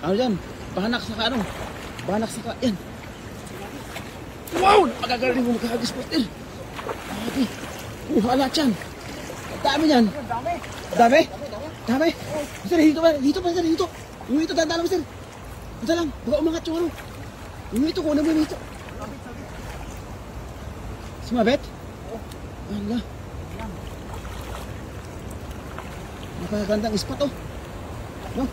Ano yan? Banak sa ano? Banak sa yan. Wow! Magagaling mo magkahagis, master. Grabe. Halat yan. Ang dami yan. Dami. Dami? Dami? Master, hito ba? Hito pa, master, hito. Yung hito, tanda lang, master. Tanda lang, baka umangat yung ano. Yung hito ko, ano mo yung hito? Sumabit? Oo. Ala. Napakagandang ispat, oh. No?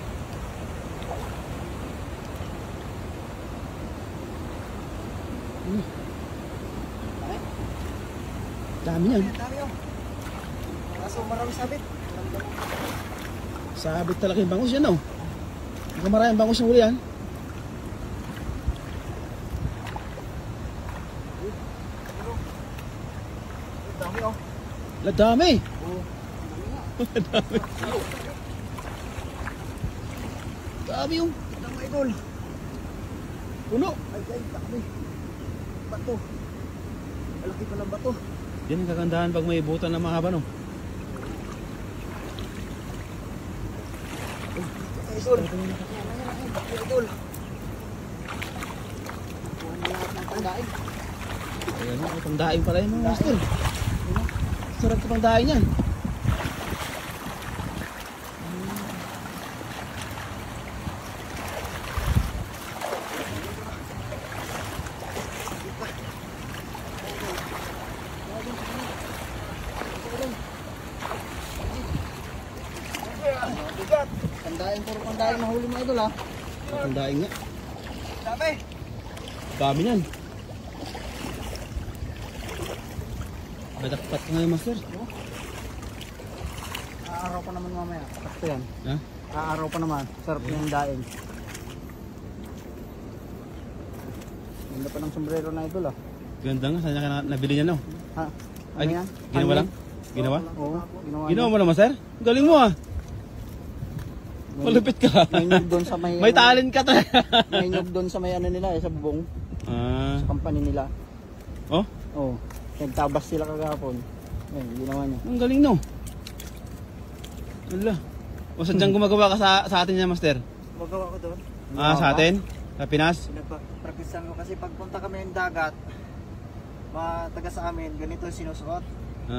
Dami yan. Dami yun. Kaso marami sabit. Sabit talaga yung bangus yan, oh. Nakamaraming bangus yung huli yan. Dami oh. Dami. Oo. Dami. Dami yung Tignan mo, idol. puno. Ay, dami. Bato. Malaki pa ng bato. Yan ang kagandahan pag may ibutan na mahaba, no? Idol. Idol. Kuha na lahat ng pangdaing. Ayan, oh, pangdaing pala yun, mga master. Sarap sa pangdaing yan. Bigat. Pangdaing, puro pangdaing mahuli mo, idol, ha? Pangdaing nga. Dami. Dami yan. Badakpat ka ngayon, master. Aaraw pa naman mamaya. Sakto yan. Ha? Aaraw pa naman. Sarap yung daing. Ganda pa ng sombrero na, idol, ha? Ganda nga, saan niya ka nabili niya, no? Ha? Ay, Ano yan? ginawa lang? Ginawa? Oo, ginawa. Ginawa mo naman, sir? Galing mo, ah. Malupit ka. May nyug doon sa may... May talent ka to. May nyug doon sa may ano nila, sa bubong. Ah. Sa company nila. Oh? Oo. Nagtabas sila kagahapon. Ayun, ginawa niya. Ang galing, no? Wala. O sadyang gumagawa ka sa atin niya, master? Magawa ko doon. Ah, sa atin? Sa Pinas? Pinagpaprakisan ko kasi pagpunta kami ng dagat, mga taga sa amin, ganito sinusuot. Ah.